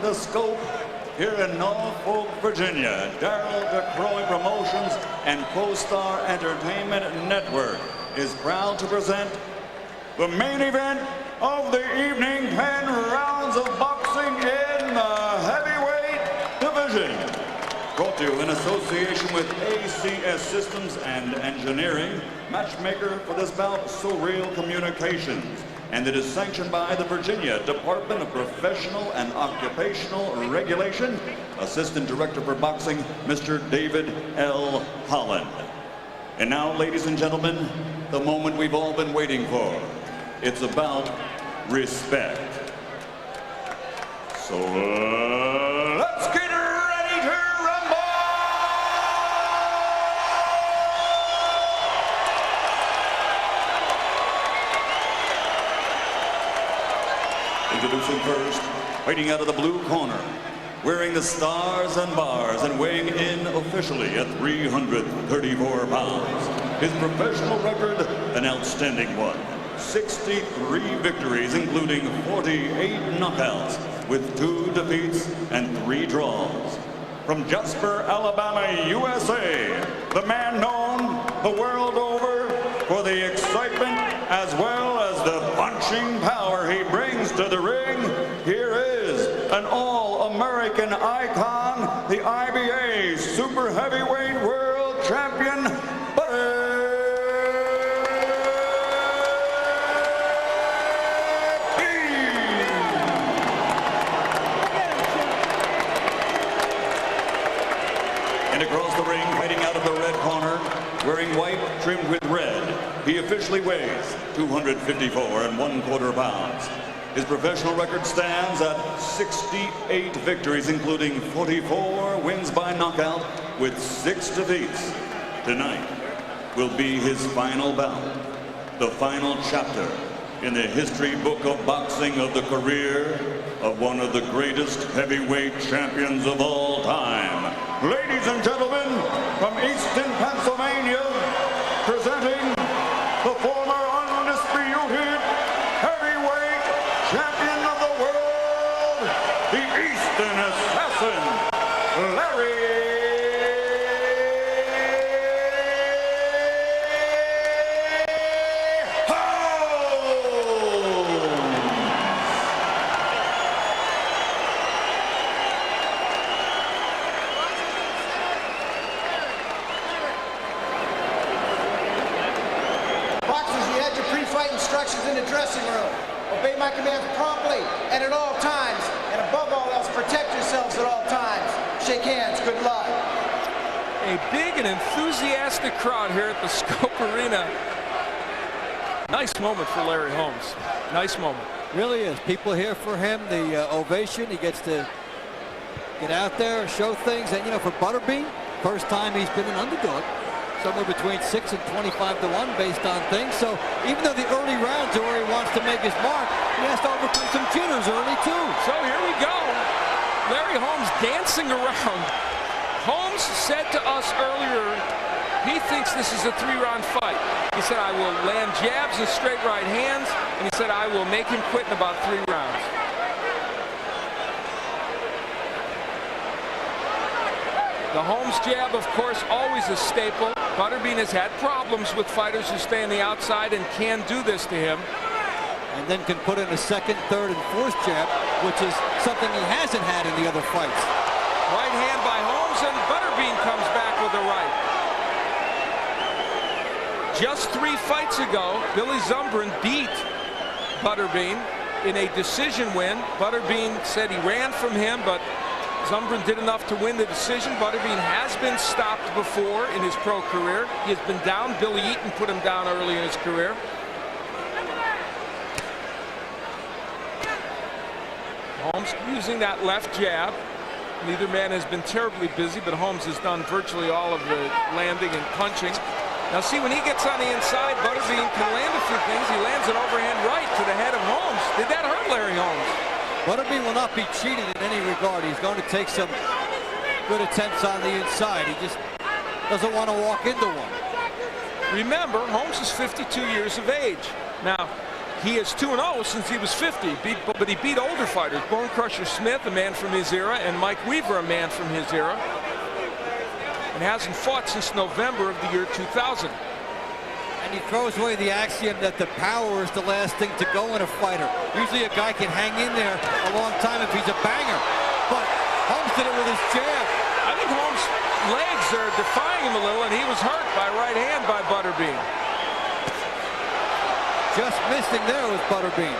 the Scope here in Norfolk, Virginia. Daryl DeCroy Promotions and Co-Star Entertainment Network is proud to present the main event of the evening, 10 rounds of boxing in the heavyweight division. Brought to you in association with ACS Systems and Engineering, matchmaker for this bout, Surreal Communications. And it is sanctioned by the Virginia Department of Professional and Occupational Regulation. Assistant Director for Boxing, Mr. David L. Holland. And now, ladies and gentlemen, the moment we've all been waiting for. It's about respect. So let's get ready to rumble! Introducing first, fighting out of the blue corner, wearing the stars and bars and weighing in officially at 334 pounds. His professional record, an outstanding one. 63 victories, including 48 knockouts, with 2 defeats and 3 draws. From Jasper, Alabama, USA, the man known the world over for the excitement as well as the punching power he brings to the ring, here is an all-American icon, the IBA Super Heavyweight World Champion, Buddy. And across the ring, fighting out of the red corner, wearing white trimmed with red, he officially weighs 254 1/4 pounds. His professional record stands at 68 victories, including 44 wins by knockout with 6 defeats. Tonight will be his final bout, the final chapter in the history book of boxing of the career of one of the greatest heavyweight champions of all time. Ladies and gentlemen, from Easton, Pennsylvania, presenting the former undisputed heavyweight champion of the world, the Easton Assassin, Larry instructions in the dressing room. Obey my commands promptly and at all times, and above all else, protect yourselves at all times. Shake hands. Good luck. A big and enthusiastic crowd here at the Scope Arena. Nice moment for Larry Holmes. Nice moment. Really is. People here for him. The ovation. He gets to get out there, show things. And, you know, for Butterbean, first time he's been an underdog. Somewhere between 6 and 25 to 1 based on things. So even though the early rounds are where he wants to make his mark, he has to overcome some jitters early too. So here we go. Larry Holmes dancing around. Holmes said to us earlier, he thinks this is a 3-round fight. He said, I will land jabs and straight right hands. And he said, I will make him quit in about 3 rounds. The Holmes jab, of course, always a staple. Butterbean has had problems with fighters who stay on the outside and can do this to him. And then can put in a second, third, and fourth jab, which is something he hasn't had in the other fights. Right hand by Holmes, and Butterbean comes back with a right. Just 3 fights ago, Billy Zumbrun beat Butterbean in a decision win. Butterbean said he ran from him, but Zumbrun did enough to win the decision. Butterbean has been stopped before in his pro career. He has been down. Billy Eaton put him down early in his career. Holmes using that left jab. Neither man has been terribly busy, but Holmes has done virtually all of the landing and punching. Now see, when he gets on the inside, Butterbean can land a few things. He lands an overhand right to the head of Holmes. Did that hurt Larry Holmes? Butterbean will not be cheated in any regard. He's going to take some good attempts on the inside. He just doesn't want to walk into one. Remember, Holmes is 52 years of age. Now, He is 2-0 since he was 50, but he beat older fighters. Bone Crusher Smith, a man from his era, and Mike Weaver, a man from his era. And hasn't fought since November of the year 2000. And he throws away the axiom that the power is the last thing to go in a fighter. Usually a guy can hang in there a long time if he's a banger. But Holmes did it with his jab. I think Holmes' legs are defying him a little, and he was hurt by right hand by Butterbean. Just missing there with Butterbean.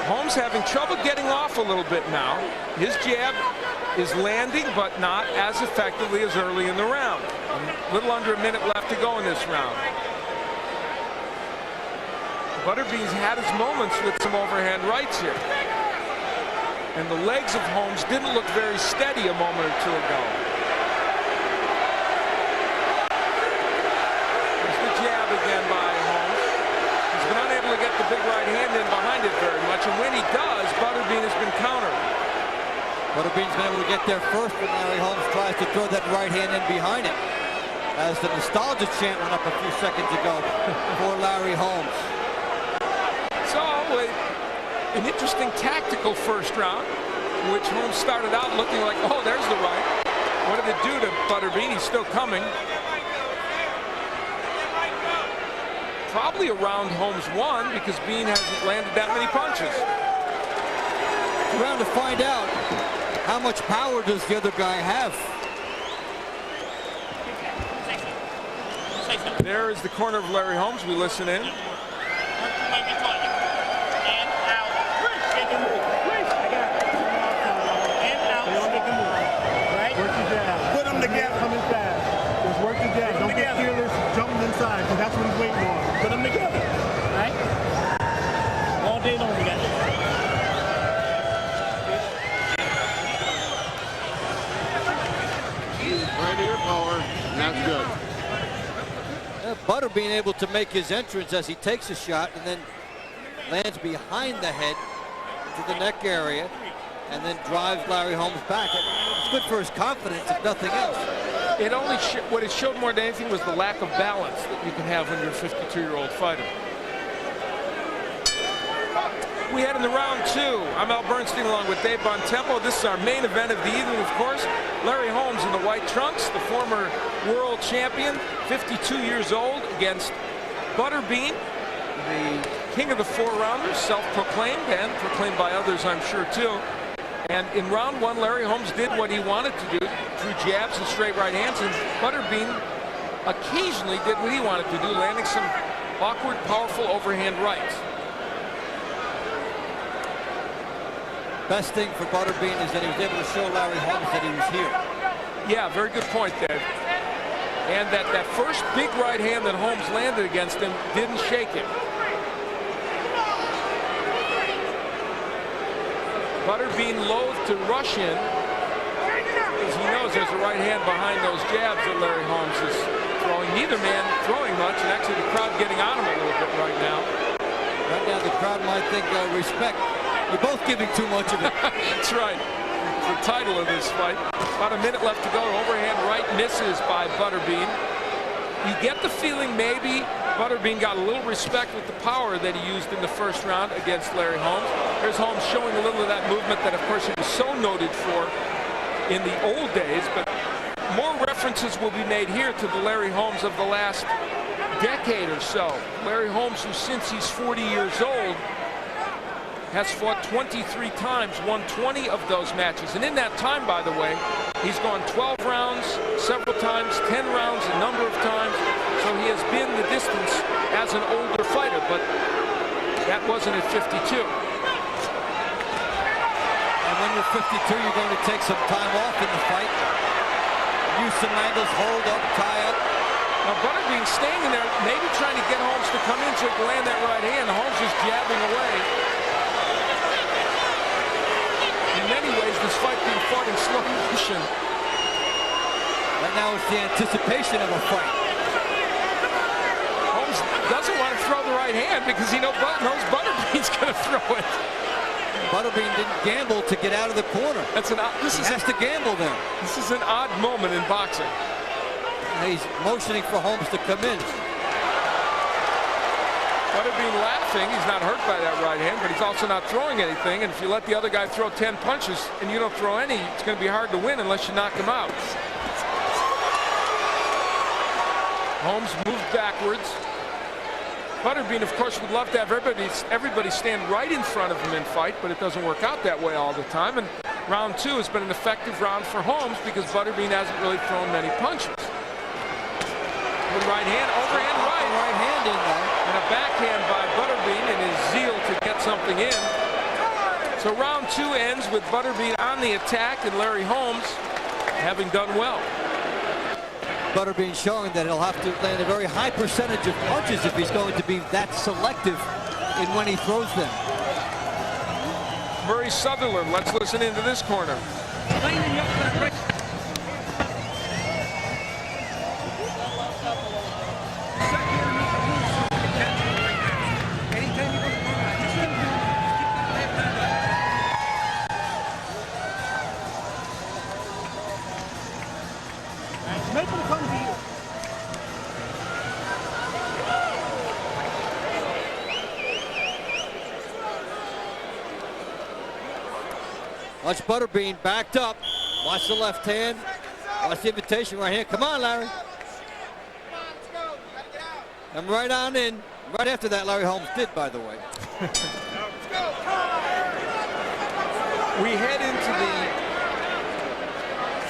Holmes having trouble getting off a little bit now. His jab is landing, but not as effectively as early in the round. A little under a minute left to go in this round. Butterbean's had his moments with some overhand rights here. And the legs of Holmes didn't look very steady a moment or two ago. There's the jab again by Holmes. He's been unable to get the big right hand in behind it very much, and when he does, Butterbean has been countered. Butterbean's been able to get there first, but Larry Holmes tries to throw that right hand in behind it. As the nostalgia chant went up a few seconds ago for Larry Holmes. So, an interesting tactical first round, which Holmes started out looking like, oh, there's the right. What did it do to Butterbean? He's still coming. Probably a round Holmes won because Bean hasn't landed that many punches. Round to find out how much power does the other guy have. There is the corner of Larry Holmes. We listen in. That's what he's waiting on. Put them together. Right? All day long we got it. Right here, power. That's good. Butter being able to make his entrance as he takes a shot and then lands behind the head to the neck area and then drives Larry Holmes back. It's good for his confidence, if nothing else. It only what it showed more than anything was the lack of balance that you can have when you're a 52-year-old fighter. We head into round two. I'm Al Bernstein along with Dave Bontempo. This is our main event of the evening, of course. Larry Holmes in the white trunks, the former world champion, 52 years old, against Butterbean, the king of the four-rounders, self-proclaimed and proclaimed by others, I'm sure, too. And in round one, Larry Holmes did what he wanted to do through jabs and straight right hands, and Butterbean occasionally did what he wanted to do, landing some awkward, powerful overhand rights. Best thing for Butterbean is that he was able to show Larry Holmes that he was here. Yeah, very good point, Dave. And that first big right hand that Holmes landed against him didn't shake him. Butterbean loath to rush in, because he knows there's a right hand behind those jabs that Larry Holmes is throwing. Neither man throwing much, and actually the crowd getting on him a little bit right now. Right now the crowd might think respect. You're both giving too much of it. That's right. It's the title of this fight. About a minute left to go. Overhand right misses by Butterbean. You get the feeling maybe Butterbean got a little respect with the power that he used in the first round against Larry Holmes. There's Holmes showing a little of that movement that, of course, he was so noted for in the old days. But more references will be made here to the Larry Holmes of the last decade or so. Larry Holmes, who since he's 40 years old, has fought 23 times, won 20 of those matches. And in that time, by the way, he's gone 12 rounds, several times, 10 rounds a number of times. So he has been the distance as an older fighter, but that wasn't at 52. And when you're 52, you're going to take some time off in the fight. Use some angles, hold up, tie up. Now Butterbean staying in there, maybe trying to get Holmes to come in to land that right hand. Holmes is jabbing away. In many ways, this fight being fought in slow motion. Right now it's the anticipation of a fight. Holmes doesn't want to throw the right hand because he knows Butterbean's going to throw it. Butterbean didn't gamble to get out of the corner. That's an odd, He has to gamble there. This is an odd moment in boxing. He's motioning for Holmes to come in. Butterbean laughing. He's not hurt by that right hand, but he's also not throwing anything. And if you let the other guy throw 10 punches and you don't throw any, it's going to be hard to win unless you knock him out. Holmes moved backwards. Butterbean, of course, would love to have everybody stand right in front of him in fight, but it doesn't work out that way all the time. And round 2 has been an effective round for Holmes because Butterbean hasn't really thrown many punches. With right hand, overhand right. Right hand in there. And a backhand by Butterbean in his zeal to get something in. So round 2 ends with Butterbean on the attack and Larry Holmes having done well. Butterbean showing that he'll have to land a very high percentage of punches if he's going to be that selective in when he throws them. Murray Sutherland, let's listen into this corner. Make him come to you. Watch Butterbean backed up. Watch the left hand. Watch the invitation right hand. Come on, Larry. Come right on in. Right after that, Larry Holmes did, by the way. We head into the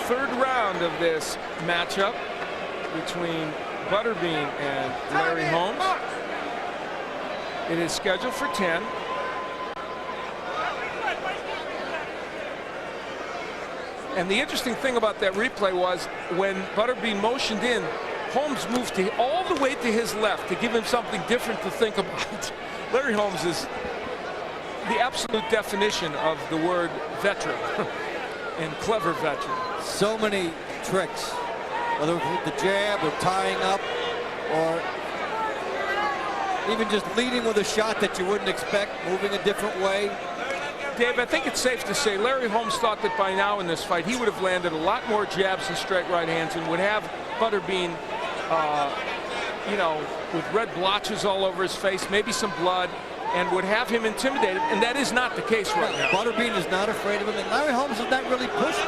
third round of this matchup between Butterbean and Larry Holmes. It is scheduled for 10. And the interesting thing about that replay was when Butterbean motioned in, Holmes moved all the way to his left to give him something different to think about. Larry Holmes is the absolute definition of the word veteran and clever veteran. So many tricks, whether with the jab or tying up or even just leading with a shot that you wouldn't expect, moving a different way. Dave, I think it's safe to say Larry Holmes thought that by now in this fight he would have landed a lot more jabs and straight right hands and would have Butterbean, you know, with red blotches all over his face, maybe some blood, and would have him intimidated, and that is not the case right now. Butterbean is not afraid of him, and Larry Holmes is not really pushed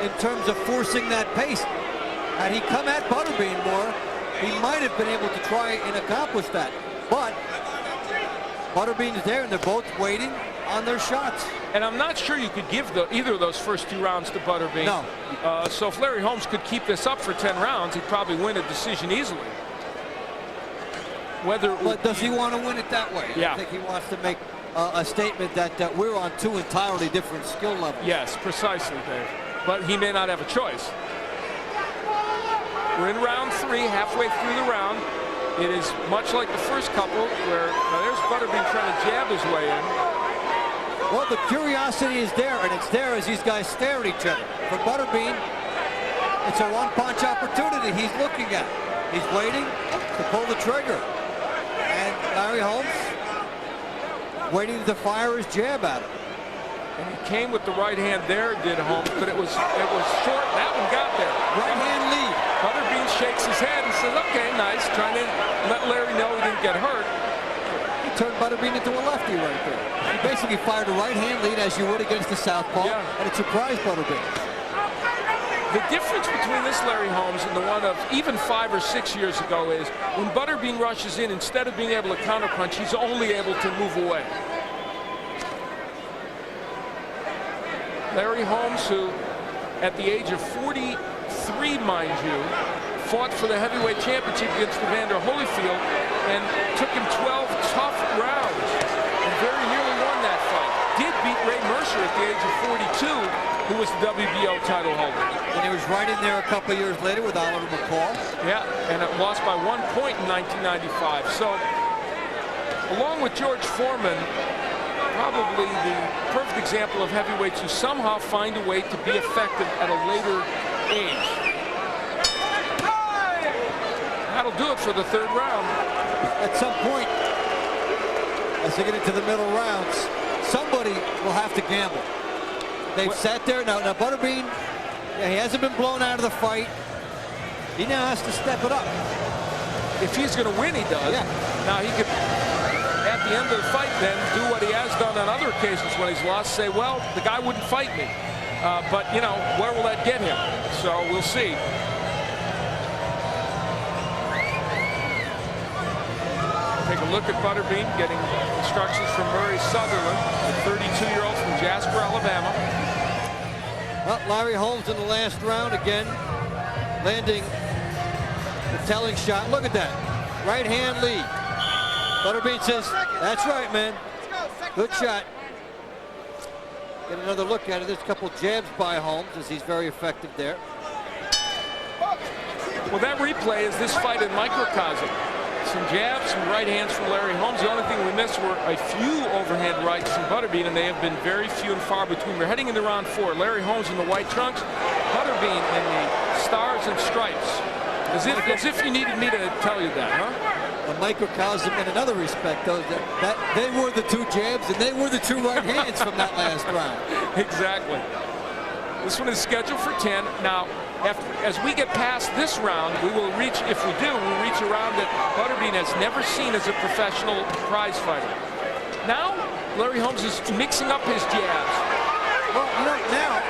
in terms of forcing that pace. Had he come at Butterbean more, he might have been able to try and accomplish that. But Butterbean is there, and they're both waiting on their shots. And I'm not sure you could give either of those first 2 rounds to Butterbean. No. So if Larry Holmes could keep this up for 10 rounds, he'd probably win a decision easily. But does he want to win it that way? Yeah. I think he wants to make a statement that we're on 2 entirely different skill levels. Yes, precisely, Dave. But he may not have a choice. We're in round 3, halfway through the round. It is much like the first couple where there's Butterbean trying to jab his way in. Well, the curiosity is there, and it's there as these guys stare at each other. For Butterbean, it's a one-punch opportunity he's looking at. He's waiting to pull the trigger. And Larry Holmes waiting to fire his jab at him. And he came with the right hand there, did Holmes, but it was short. That one got there. Right hand lead. Butterbean shakes his head and says, okay, nice, trying to let Larry know he didn't get hurt. He turned Butterbean into a lefty right there. He basically fired a right hand lead as you would against the southpaw, and it surprised Butterbean. The difference between this Larry Holmes and the one of even 5 or 6 years ago is when Butterbean rushes in, instead of being able to counterpunch, he's only able to move away. Larry Holmes, who at the age of 43, mind you, fought for the heavyweight championship against Evander Holyfield and took him 12 tough rounds and very nearly won that fight. Did beat Ray Mercer at the age of 42, who was the WBO title holder. And he was right in there a couple of years later with Oliver McCall. Yeah, and it lost by 1 point in 1995. So, along with George Foreman, probably the perfect example of heavyweights who somehow find a way to be effective at a later age. That'll do it for the third round. At some point, as they get into the middle rounds, somebody will have to gamble. They've sat there. Now Butterbean, he hasn't been blown out of the fight. He now has to step it up. If he's going to win, he does. Yeah. Now he could, at the end of the fight, then do what he has done on other occasions when he's lost. Say, well, the guy wouldn't fight me. But you know, where will that get him? So we'll see. Take a look at Butterbean getting instructions from Murray Sutherland, the 32-year-old from Jasper, Alabama. Well, Larry Holmes in the last round again, landing the telling shot. Look at that. Right hand lead. Butterbean says, that's right, man. Good shot. Get another look at it. There's a couple jabs by Holmes as he's very effective there. Well, that replay is this fight in microcosm. Some jabs, some right hands from Larry Holmes. The only thing we missed were a few overhand rights from Butterbean, and they have been very few and far between. We're heading into round 4. Larry Holmes in the white trunks, Butterbean in the stars and stripes. As if you needed me to tell you that, huh? A microcosm in another respect, though, that they were the 2 jabs and they were the 2 right hands from that last round. Exactly. This one is scheduled for 10. Now, as we get past this round, we will reach, if we do, we'll reach a round that Butterbean has never seen as a professional prize fighter. Now, Larry Holmes is mixing up his jabs. Well, you know, now,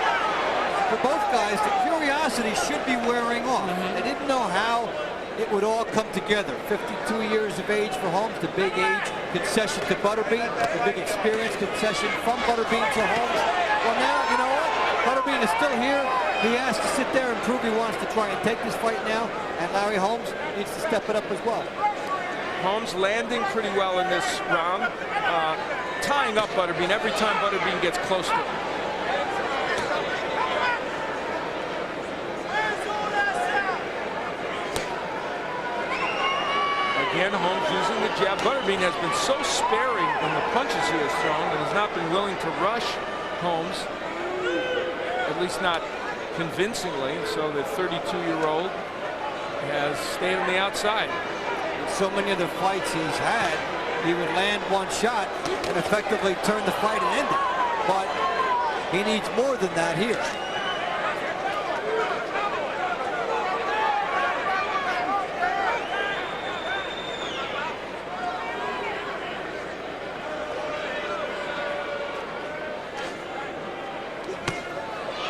for both guys, the curiosity should be wearing off. They didn't know how it would all come together. 52 years of age for Holmes, the big age concession to Butterbean, the big experience concession from Butterbean to Holmes. Well, now, you know what? Butterbean is still here. He has to sit there and prove he wants to try and take this fight now, and Larry Holmes needs to step it up as well. Holmes landing pretty well in this round, tying up Butterbean every time Butterbean gets close to him. Again, Holmes using the jab. Butterbean has been so sparing in the punches he has thrown and has not been willing to rush Holmes, at least not convincingly. So the 32-year-old has stayed on the outside. In so many of the fights he's had, he would land one shot and effectively turn the fight and end it. But he needs more than that here.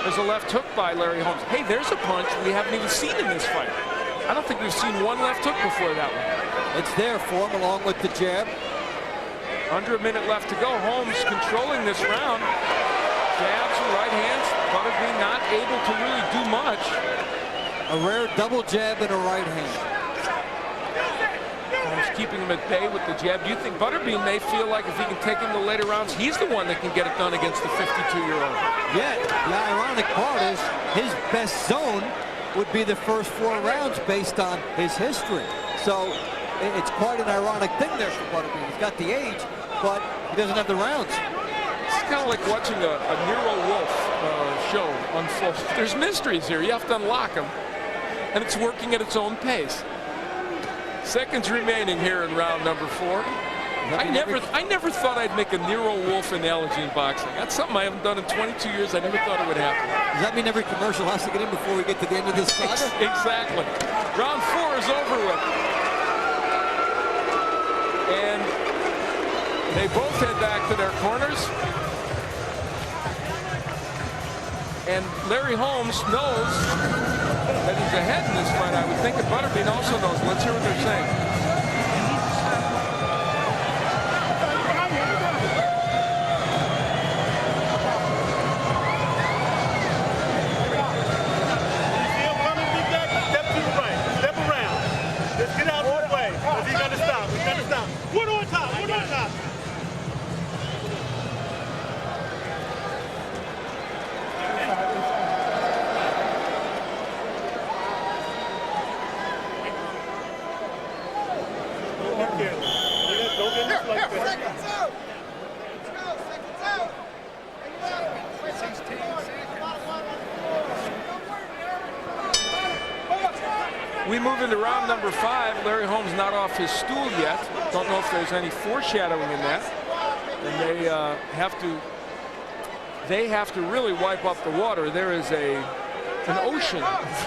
There's a left hook by Larry Holmes. Hey, there's a punch we haven't even seen in this fight. I don't think we've seen one left hook before that one. It's there for him along with the jab. Under a minute left to go. Holmes controlling this round. Jabs and right hands. Butterbean not able to really do much. A rare double jab and a right hand. Holmes keeping him at bay with the jab. Do you think Butterbean may feel like if he can take him to later rounds, he's the one that can get it done against the 52-year-old? Yet, the ironic part is his best zone would be the first 4 rounds based on his history. So it's quite an ironic thing there for Butterbean. He's got the age, but he doesn't have the rounds. It's kind of like watching a Nero Wolfe show unfold. There's mysteries here. You have to unlock them, and it's working at its own pace. Seconds remaining here in round number 4. I never thought I'd make a Nero Wolfe analogy in boxing. That's something I haven't done in 22 years. I never thought it would happen. Does that mean every commercial has to get in before we get to the end of this saga? Exactly. Round 4 is over with. And they both head back to their corners. And Larry Holmes knows that he's ahead in this fight. I would think that Butterbean also knows. Let's hear what they're saying. We move into round number 5. Larry Holmes not off his stool yet. Don't know if there's any foreshadowing in that. And they have to really wipe up the water. There is an ocean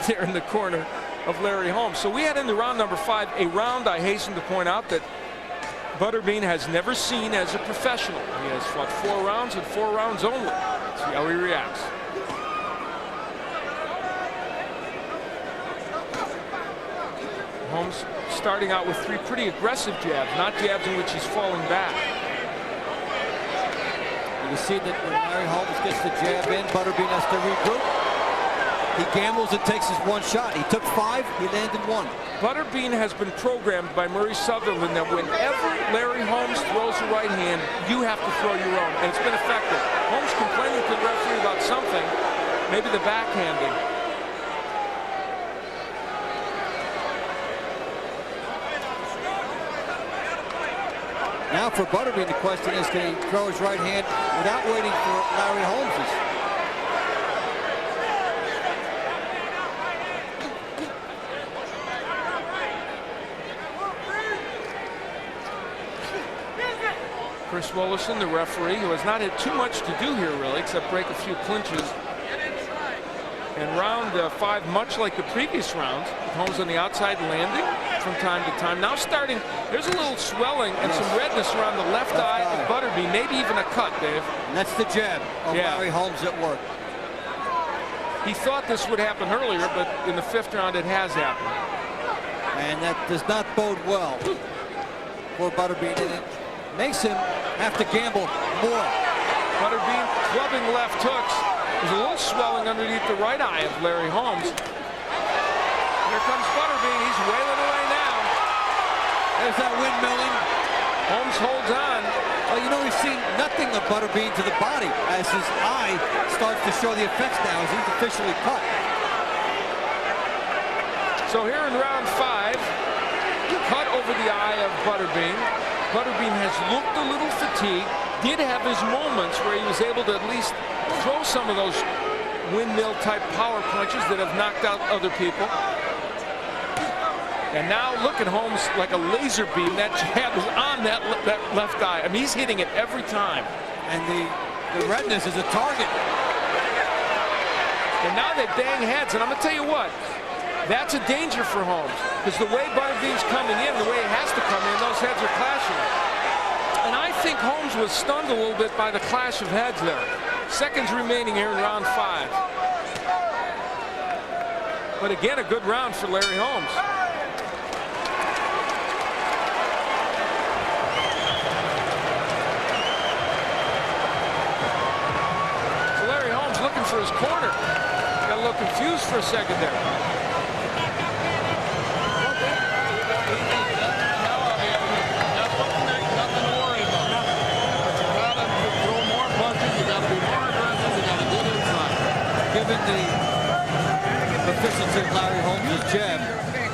there in the corner of Larry Holmes. So we had into round number 5, a round I hasten to point out that Butterbean has never seen as a professional. He has fought 4 rounds and 4 rounds only. Let's see how he reacts. Holmes starting out with 3 pretty aggressive jabs, not jabs in which he's falling back. You can see that when Larry Holmes gets the jab in, Butterbean has to regroup. He gambles and takes his 1 shot. He took 5, he landed 1. Butterbean has been programmed by Murray Sutherland that whenever Larry Holmes throws a right hand, you have to throw your own, and it's been effective. Holmes complaining to the referee about something, maybe the backhanding. Now for Butterbean, the question is, can he throw his right hand without waiting for Larry Holmes's? Chris Willison, the referee, who has not had too much to do here really, except break a few clinches. And round 5, much like the previous rounds, Holmes on the outside landing from time to time. Now starting, there's a little swelling and some redness around the left eye of Butterbean, maybe even a cut, Dave. And that's the jab of Larry Holmes at work. He thought this would happen earlier, but in the 5th round it has happened. And that does not bode well for Butterbean, and it makes him have to gamble more. Butterbean clubbing left hooks. There's a little swelling underneath the right eye of Larry Holmes. Here comes Butterbean. He's wailing away now. There's that windmilling. Holmes holds on. Well, you know, we've seen nothing of Butterbean to the body as his eye starts to show the effects now as he's officially cut. So here in round 5, cut over the eye of Butterbean. Butterbean has looked a little fatigued, did have his moments where he was able to at least throw some of those windmill-type power punches that have knocked out other people. And now look at Holmes like a laser beam. That jab is on that left eye. I mean, he's hitting it every time. And the redness is a target. And now they bang heads. And I'm going to tell you what, that's a danger for Holmes. Because the way Butterbean's coming in, the way it has to come in, those heads are clashing. And I think Holmes was stunned a little bit by the clash of heads there. Seconds remaining here in round 5. But again, a good round for Larry Holmes. So Larry Holmes looking for his corner. Got a little confused for a second there. Given the efficiency of Larry Holmes' jab,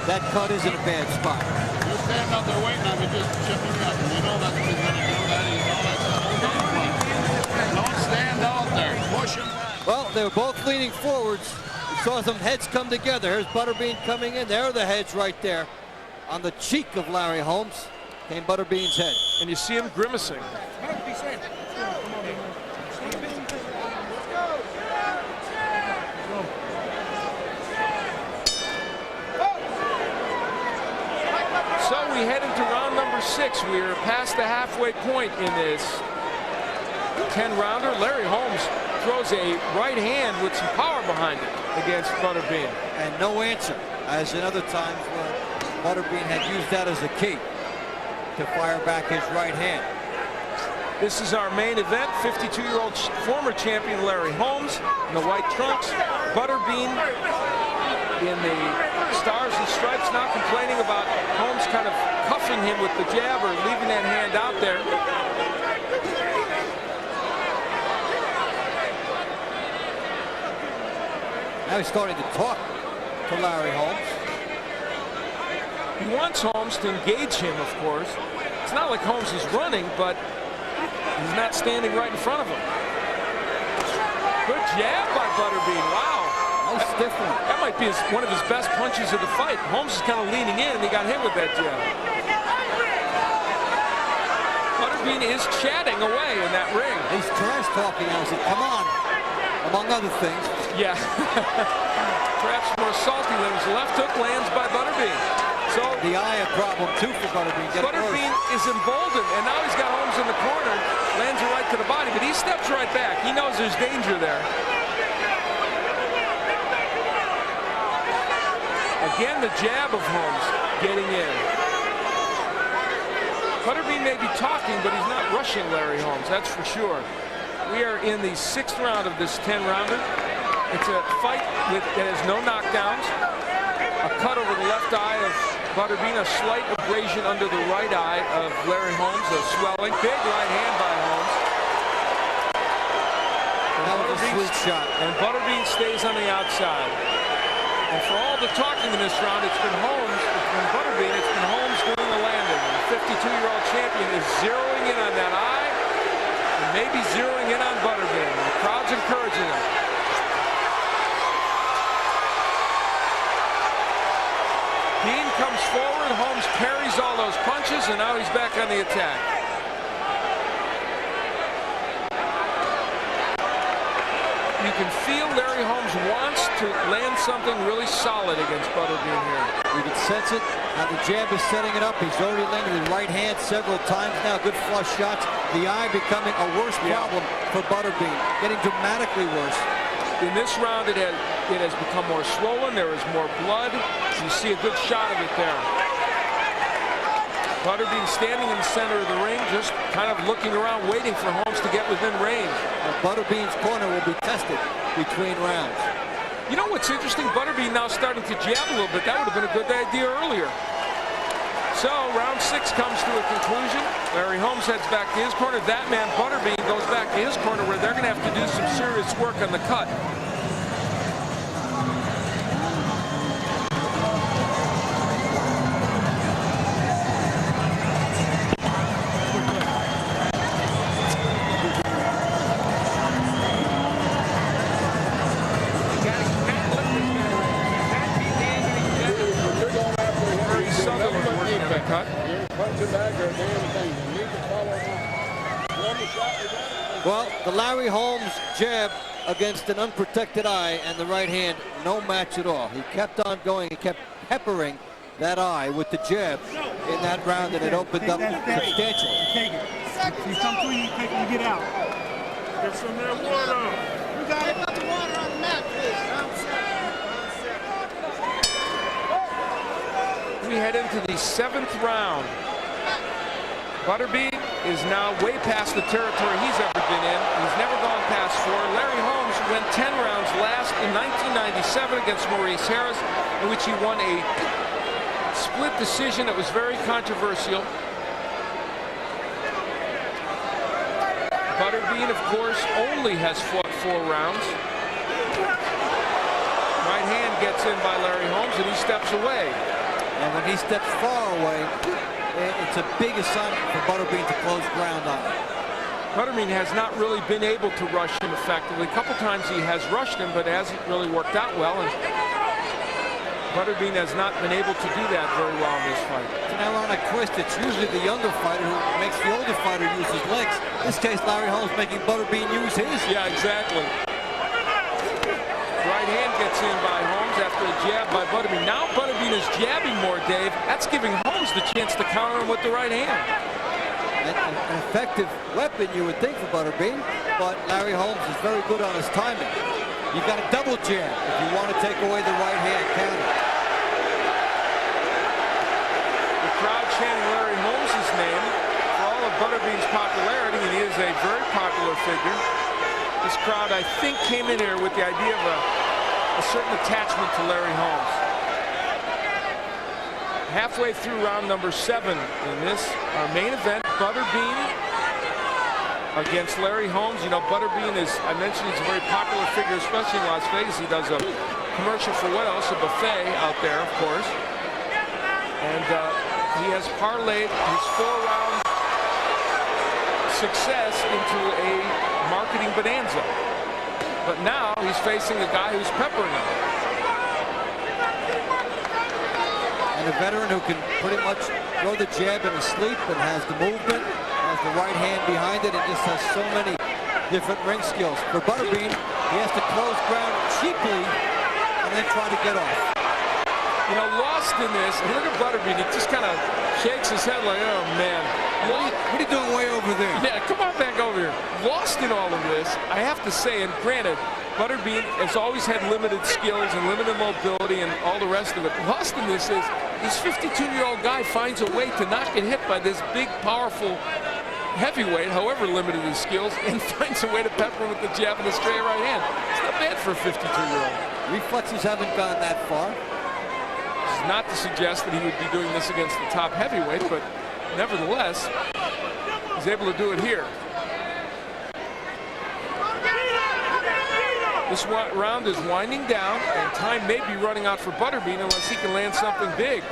that cut is in a bad spot. You stand out there waiting on me, just chipping up. You know that's what he's going to do. That he's all that stuff. Don't stand out there. Push him back. Well, they were both leaning forwards. We saw some heads come together. Here's Butterbean coming in. There are the heads right there. On the cheek of Larry Holmes came Butterbean's head. And you see him grimacing. So we head into round number 6. We're past the halfway point in this 10-rounder. Larry Holmes throws a right hand with some power behind it against Butterbean. And no answer, as in other times where Butterbean had used that as a key to fire back his right hand. This is our main event. 52-year-old former champion Larry Holmes in the white trunks. Butterbean in the stars and stripes, now complaining about Holmes kind of cuffing him with the jab or leaving that hand out there. Now he's starting to talk to Larry Holmes. He wants Holmes to engage him, of course. It's not like Holmes is running, but he's not standing right in front of him. Good jab by Butterbean. Wow. Nice stiff one. That might be one of his best punches of the fight. Holmes is kind of leaning in, and he got hit with that jab. Butterbean is chatting away in that ring. He's trash talking now. He said, come on. among other things. Yeah. Perhaps more salty than his left hook lands by Butterbean. So The eye a problem too for Butterbean. Getting Butterbean worse. is emboldened, and now he's got Holmes in the corner. Lands it right to the body, but he steps right back. He knows there's danger there. Again, the jab of Holmes getting in. Butterbean may be talking, but he's not rushing Larry Holmes, that's for sure. We are in the 6th round of this 10-rounder. It's a fight that has no knockdowns. A cut over the left eye of Butterbean, a slight abrasion under the right eye of Larry Holmes, a swelling. Big right hand by Holmes. That was a sweet shot. And Butterbean stays on the outside. And for all the talking in this round, it's been Holmes, it's been Butterbean, it's been Holmes doing the landing. The 52-year-old champion is zeroing in on that eye, and maybe zeroing in on Butterbean. The crowd's encouraging him. Bean comes forward, Holmes parries all those punches, and now he's back on the attack. You can feel Larry Holmes wants to land something really solid against Butterbean here. You can sense it. Now the jab is setting it up. He's already landed his right hand several times now. Good flush shots. The eye becoming a worse problem for Butterbean. Getting dramatically worse. In this round, it has become more swollen. There is more blood. You see a good shot of it there. Butterbean standing in the center of the ring, just kind of looking around, waiting for Holmes to get within range. Now Butterbean's corner will be tested between rounds. You know what's interesting? Butterbean now starting to jab a little bit. That would have been a good idea earlier. So round 6 comes to a conclusion. Larry Holmes heads back to his corner. That man, Butterbean, goes back to his corner where they're going to have to do some serious work on the cut. Well, the Larry Holmes jab against an unprotected eye and the right hand, no match at all. He kept on going. He kept peppering that eye with the jab in that round, and it opened up substantially. Take it. You come through, you take it, you get out. Get some of that water. You got it. Put the water on the mat, please. We head into the 7th round. Butterbean is now way past the territory he's ever been in. He's never gone past 4. Larry Holmes went 10 rounds last in 1997 against Maurice Harris, in which he won a split decision that was very controversial. Butterbean, of course, only has fought 4 rounds. Right hand gets in by Larry Holmes, and he steps away. And when he steps far away, it's a big assignment for Butterbean to close ground on. Butterbean has not really been able to rush him effectively. A couple times he has rushed him, but it hasn't really worked out well. And Butterbean has not been able to do that very well in this fight. It's an ironic twist. It's usually the younger fighter who makes the older fighter use his legs. In this case, Larry Holmes making Butterbean use his. Yeah, exactly. Right hand gets in by Holmes after a jab by Butterbean. Now Butterbean is jabbing more, Dave. That's giving Holmes the chance to counter him with the right hand. An effective weapon, you would think, for Butterbean, but Larry Holmes is very good on his timing. You've got a double jab if you want to take away the right hand counter. The crowd chanting Larry Holmes' name for all of Butterbean's popularity, and he is a very popular figure. This crowd, I think, came in here with the idea of a certain attachment to Larry Holmes. Halfway through round number 7 in this, our main event, Butterbean against Larry Holmes. You know, Butterbean is, I mentioned, he's a very popular figure, especially in Las Vegas. He does a commercial for what else? A buffet out there, of course. And he has parlayed his 4-round success into a marketing bonanza. But now he's facing a guy who's peppering him. And a veteran who can pretty much throw the jab in his sleep and has the movement, has the right hand behind it, and just has so many different ring skills. For Butterbean, he has to close ground cheaply and then try to get off. You know, lost in this, and look at Butterbean, he just kind of shakes his head like, oh man. What are you doing way over there? Yeah, come on back over here. Lost in all of this, I have to say, and granted, Butterbean has always had limited skills and limited mobility and all the rest of it. Lost in this is this 52-year-old guy finds a way to not get hit by this big, powerful heavyweight, however limited his skills, and finds a way to pepper him with the jab and the straight right hand. It's not bad for a 52-year-old. Reflexes haven't gone that far. This is not to suggest that he would be doing this against the top heavyweight, but nevertheless, he's able to do it here. This round is winding down, and time may be running out for Butterbean unless he can land something big.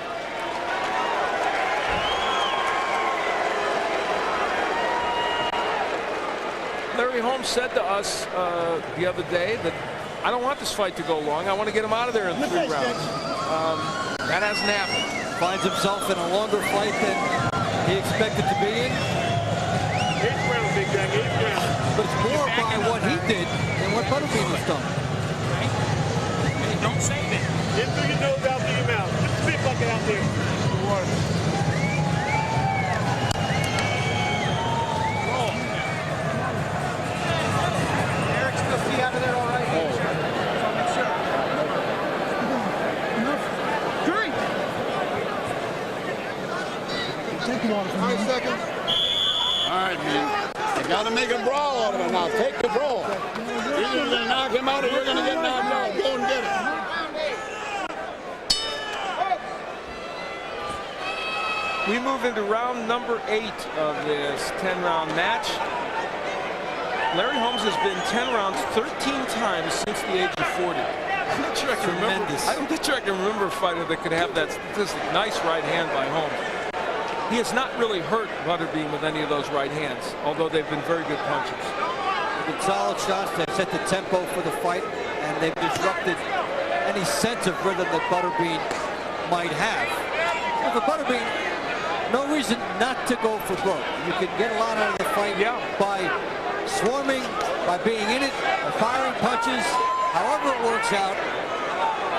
Larry Holmes said to us the other day that I don't want this fight to go long. I want to get him out of there in 3 rounds. That hasn't happened. Finds himself in a longer fight than he expected to be in. 8th round, big guy, 8th round. But it's more by what he did than what Butterbean has done. Don't say that. Get through your nose, out through your mouth. Get the spit bucket out there. Eric's supposed to be out of there all right. So make sure. Curry! 5 seconds. All right, man. You got to make a brawl out of it now. Take control. Either you're going to knock him out or you're going to get knocked out. Go and get it. We move into round number 8 of this 10-round match. Larry Holmes has been 10 rounds 13 times since the age of 40. I'm not sure I can remember. I'm not sure I can remember a fighter that could have that statistic. Nice right hand by Holmes. He has not really hurt Butterbean with any of those right hands, although they've been very good punches. They've been solid shots. They've set the tempo for the fight, and they've disrupted any sense of rhythm that Butterbean might have. And for Butterbean, no reason not to go for broke. You can get a lot out of the fight by swarming, by being in it, by firing punches. However it works out,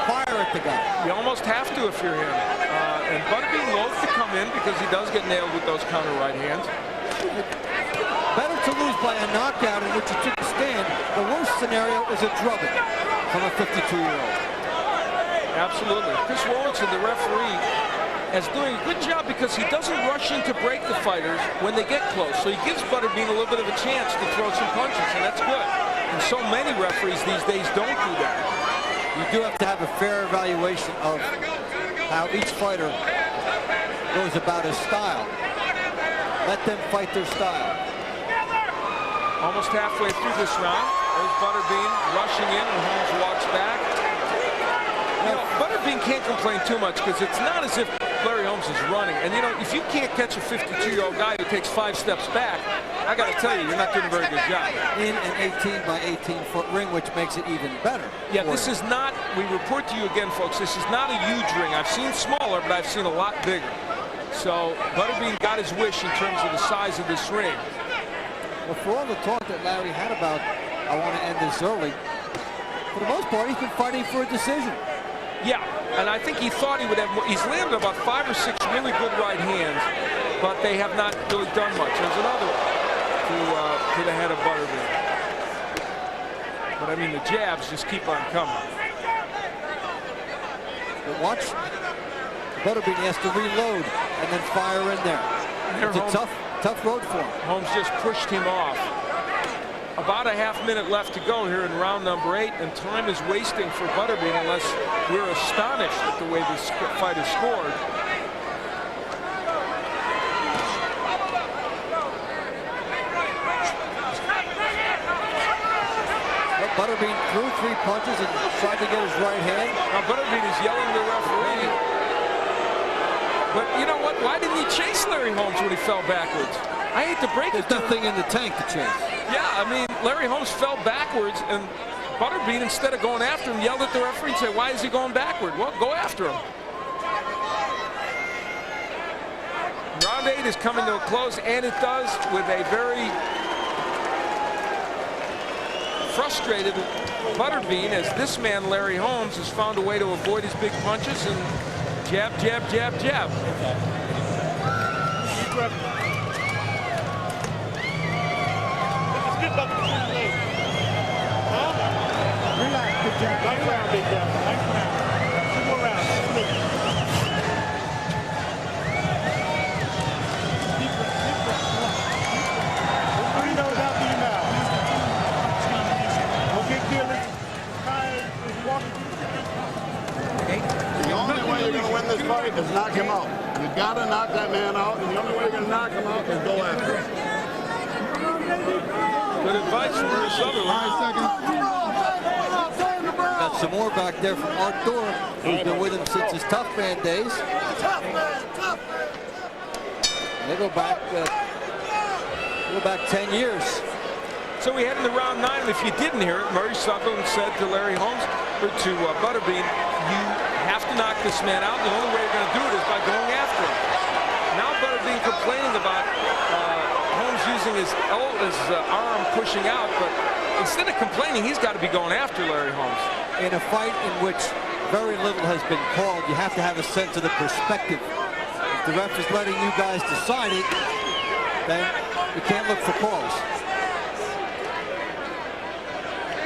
fire at the guy. You almost have to if you're him. And Butterbean loathes to come in because he does get nailed with those counter right hands. Better to lose by a knockout in which you took a stand. The worst scenario is a drubbing from a 52-year-old. Absolutely. Chris Warrington, the referee, is doing a good job because he doesn't rush in to break the fighters when they get close. So he gives Butterbean a little bit of a chance to throw some punches, and that's good. And so many referees these days don't do that. You do have to have a fair evaluation of how each fighter goes about his style. Let them fight their style. Almost halfway through this round, there's Butterbean rushing in, and Holmes walks back. You know, Butterbean can't complain too much because it's not as if Larry Holmes is running. And, you know, if you can't catch a 52-year-old guy who takes 5 steps back, I got to tell you, you're not doing a very good job. In an 18 by 18-foot ring, which makes it even better. Yeah, this is not, we report to you again, folks, this is not a huge ring. I've seen smaller, but I've seen a lot bigger. So Butterbean got his wish in terms of the size of this ring. Well, for all the talk that Larry had about, I want to end this early, for the most part, he's been fighting for a decision. Yeah, and I think he thought he would have more. He's landed about 5 or 6 really good right hands, but they have not really done much. There's another one to the head of Butterbean. But I mean, the jabs just keep on coming. But watch, Butterbean has to reload and then fire in there. It's a tough road for him. Holmes just pushed him off. About a half minute left to go here in round number 8, and time is wasting for Butterbean unless we're astonished at the way this fight is scored. Well, Butterbean threw 3 punches and tried to get his right hand. Now Butterbean is yelling at the referee. But you know what? Why didn't he chase Larry Holmes when he fell backwards? I hate to break it. There's nothing in the tank to chase. Yeah, I mean, Larry Holmes fell backwards, and Butterbean, instead of going after him, yelled at the referee and said, why is he going backward? Well, go after him. Round 8 is coming to a close, and it does with a very frustrated Butterbean as this man, Larry Holmes, has found a way to avoid his big punches and jab, jab, jab, jab. Relax, Big Jack. Nice round, Big Jack. Nice round. 2 more rounds. Deep breath, deep breath. Breathe those out through your mouth. Don't get feeling tired as you walk through The only way you're going to win this fight is knock him out. You got to knock that man out, and the only way you're going to knock him out is go after him. Good advice from Murray Sutherland. Got some more back there from Art Thor, who's been with him since his Tough Man days. They go back 10 years. So we head into round 9, and if you didn't hear it, Murray Sutherland said to Larry Holmes, or to Butterbean, you have to knock this man out. The only way you're going to do it is by going after him. Now Butterbean complaining about Holmes using his arm pushing out, but instead of complaining, he's got to be going after Larry Holmes. In a fight in which very little has been called, you have to have a sense of the perspective. If the ref is letting you guys decide it, then you can't look for calls.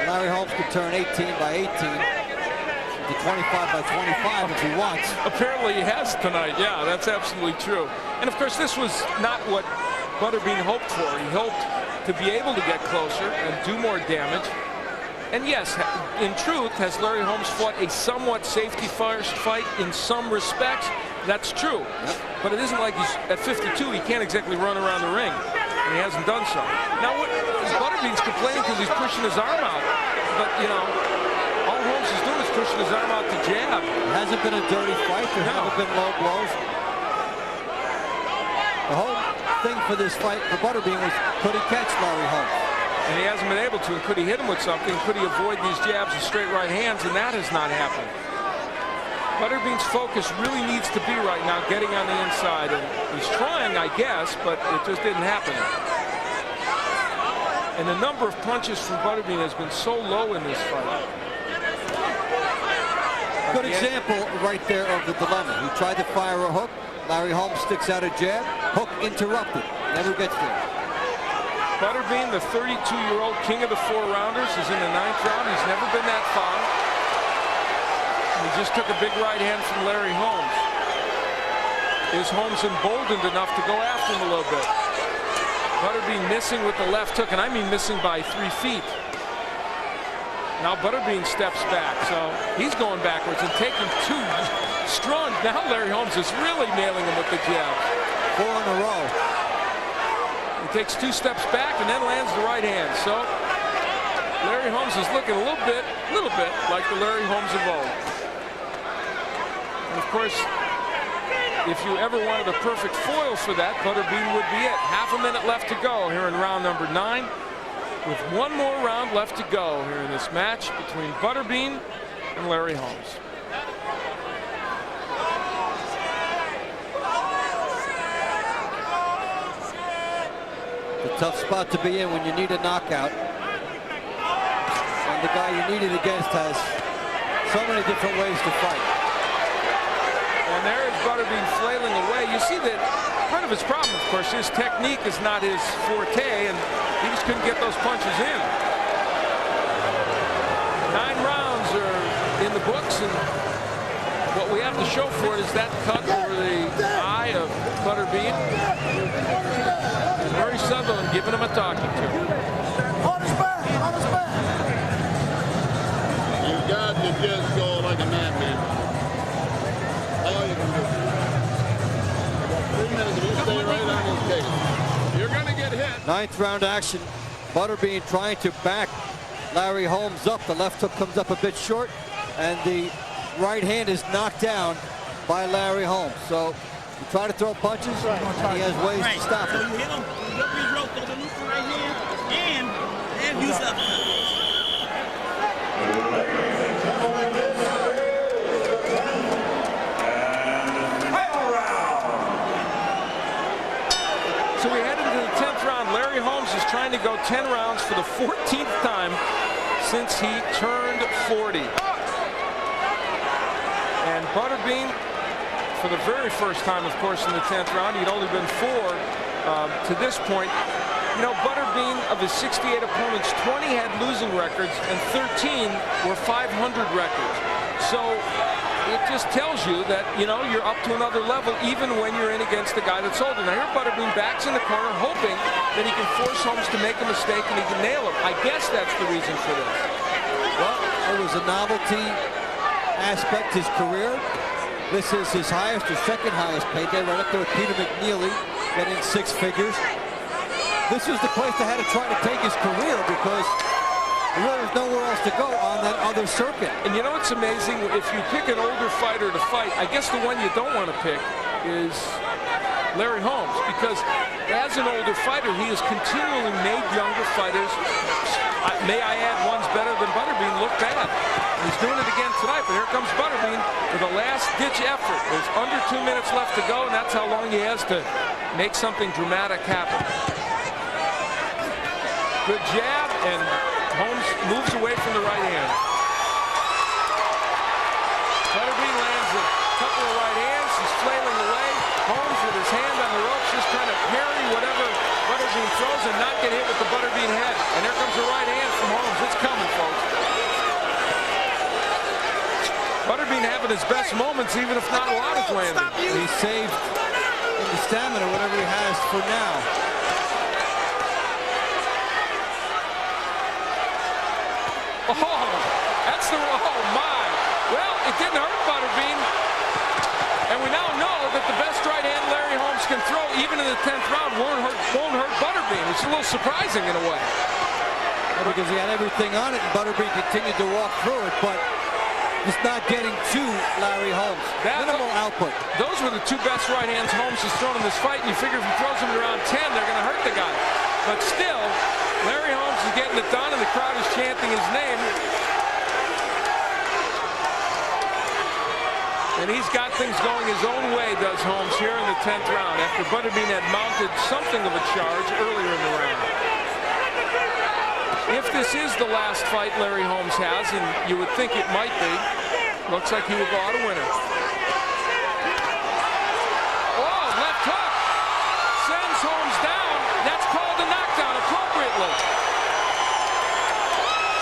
Larry Holmes could turn 18 by 18 to 25 by 25 if he wants. Apparently he has tonight. Yeah, that's absolutely true. And of course, this was not what Butterbean hoped for. He hoped to be able to get closer and do more damage. And yes, in truth, has Larry Holmes fought a somewhat safety-first fight in some respects? That's true. Yep. But it isn't like he's at 52, he can't exactly run around the ring. And he hasn't done so. Now, Butterbean's complaining because he's pushing his arm out. But, you know, all Holmes is doing is pushing his arm out to jab. It hasn't been a dirty fight. There haven't been low blows. The whole thing for this fight for Butterbean was, could he catch Larry Holmes? And he hasn't been able to. And could he hit him with something? Could he avoid these jabs and straight right hands? And that has not happened. Butterbean's focus really needs to be right now getting on the inside. And he's trying, I guess, but it just didn't happen. And the number of punches from Butterbean has been so low in this fight. Good example right there of the dilemma. He tried to fire a hook. Larry Holmes sticks out a jab. Hook interrupted. Never gets there. Butterbean, the 32-year-old king of the 4-rounders, is in the 9th round. He's never been that far. He just took a big right hand from Larry Holmes. Is Holmes emboldened enough to go after him a little bit? Butterbean missing with the left hook, and I mean missing by 3 feet. Now Butterbean steps back, so he's going backwards and taking 2 strong. Now Larry Holmes is really nailing him with the jab. 4 in a row. He takes 2 steps back and then lands the right hand. So Larry Holmes is looking a little bit like the Larry Holmes of old. And of course, if you ever wanted a perfect foil for that, Butterbean would be it. Half a minute left to go here in round number 9, with 1 more round left to go here in this match between Butterbean and Larry Holmes. A tough spot to be in when you need a knockout. And the guy you need it against has so many different ways to fight. And there is Butterbean flailing away. You see that part of his problem, of course, his technique is not his forte, and he just couldn't get those punches in. 9 rounds are in the books, and what we have to show for it is that cut over the eye of Butterbean. And Murray Sutherland giving him a talking to. On his back! On his back! You got to just go like a madman. All you can do. 3 minutes if you stay right on his case. You're going to get hit. 9th round action. Butterbean trying to back Larry Holmes up. The left hook comes up a bit short, and the right hand is knocked down by Larry Holmes. So you try to throw punches, and he has ways to stop So it. you hit him, you up his rope, throw the loop right hand, and use up. So we head into the 10th round. Larry Holmes is trying to go 10 rounds for the 14th time since he turned 40. And Butterbean, for the very first time, of course, in the 10th round, he'd only been 4 to this point. You know, Butterbean, of his 68 opponents, 20 had losing records and 13 were 500 records. So it just tells you that, you know, you're up to another level even when you're in against a guy that's older. Now here Butterbean backs in the corner hoping that he can force Holmes to make a mistake and he can nail him. I guess that's the reason for this. Well, it was a novelty aspect his career. This is his highest or second highest payday, right up there with Peter McNeely, getting 6 figures. This was the place that had to try to take his career because there was nowhere else to go on that other circuit. And you know what's amazing? If you pick an older fighter to fight, I guess the one you don't want to pick is Larry Holmes, because as an older fighter, he has continually made younger fighters, may I add, one's better than Butterbean, look bad. And he's doing it again tonight, but here comes Butterbean with a last-ditch effort. There's under 2 minutes left to go, and that's how long he has to make something dramatic happen. Good jab, and Holmes moves away from the right hand. Butterbean lands a couple of right hands. He's flailing away. Holmes with his hand on the ropes, just trying to parry whatever Butterbean throws and not get hit with the Butterbean head. And there comes the right hand from Holmes. It's coming, folks. Butterbean having his best moments, even if not a lot of landing. He saved in the stamina, whatever he has for now. Oh, that's the, oh my. Well, it didn't hurt Butterbean. And we now know that the best right hand Larry Holmes can throw, even in the 10th round, won't hurt Butterbean, which is a little surprising in a way. Well, because he had everything on it, and Butterbean continued to walk through it, but just not getting to Larry Holmes. Minimal output. Those were the 2 best right hands Holmes has thrown in this fight, and you figure if he throws them around 10, they're going to hurt the guy. But still, Larry Holmes is getting it done, and the crowd is chanting his name. And he's got things going his own way, does Holmes, here in the 10th round, after Butterbean had mounted something of a charge earlier in the round. If this is the last fight Larry Holmes has, and you would think it might be, looks like he will go out a winner. Oh, left hook. Sends Holmes down. That's called a knockdown appropriately.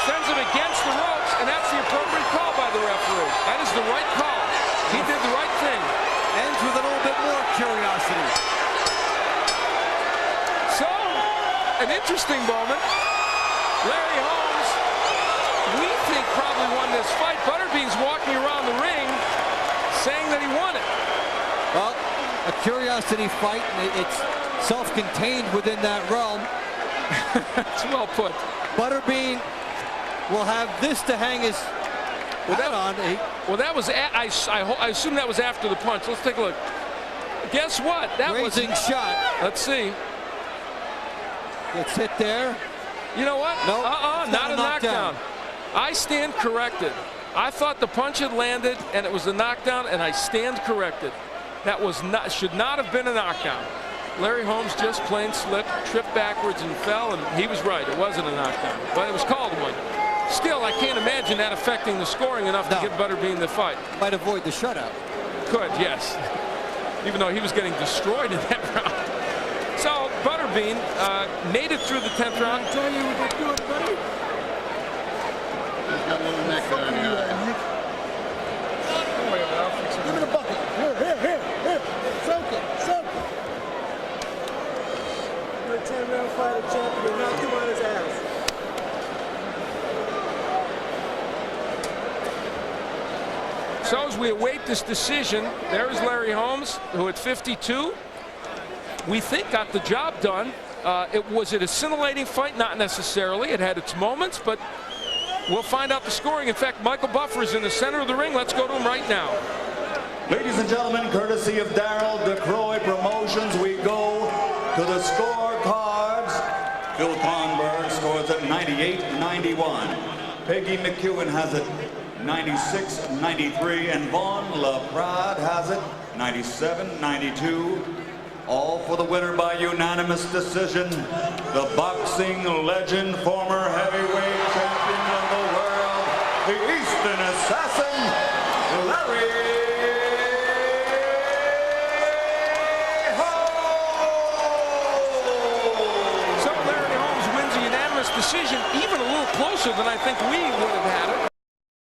Sends him against the ropes, and that's the appropriate call by the referee. That is the right call. He did the right thing. Ends with a little bit more curiosity. So, an interesting moment. Larry Holmes, we think, probably won this fight. Butterbean's walking around the ring saying that he won it. Well, a curiosity fight, and it's self-contained within that realm. It's well put. Butterbean will have this to hang his hat on. Well, that was, I assume that was after the punch. Let's take a look. Guess what? That was raising shot. Let's see. Gets hit there. You know what? Nope, not a knockdown. I stand corrected. I thought the punch had landed and it was a knockdown, and I stand corrected. That was not, should not have been a knockdown. Larry Holmes just plain slipped, tripped backwards and fell, and he was right. It wasn't a knockdown, but it was called one. Still, I can't imagine that affecting the scoring enough to give Butterbean the fight. Might avoid the shutout. Could, yes. Even though he was getting destroyed in that round. So, Butterbean made it through the 10th round. Tell you what they're doing, buddy. He's got a little neck on him. Give me the bucket. Here. Soak it. You're a 10-round fighter champion. Knock him on his ass. So as we await this decision, there is Larry Holmes, who at 52, we think got the job done. Was it a scintillating fight? Not necessarily. It had its moments, but we'll find out the scoring. In fact, Michael Buffer is in the center of the ring. Let's go to him right now. Ladies and gentlemen, courtesy of Daryl DeCroy Promotions, we go to the scorecards. Phil Conberg scores at 98-91. Peggy McEwen has it 96-93, and Vaughn LaPrade has it 97-92. All for the winner by unanimous decision, the boxing legend, former heavyweight champion of the even a little closer than I think we would have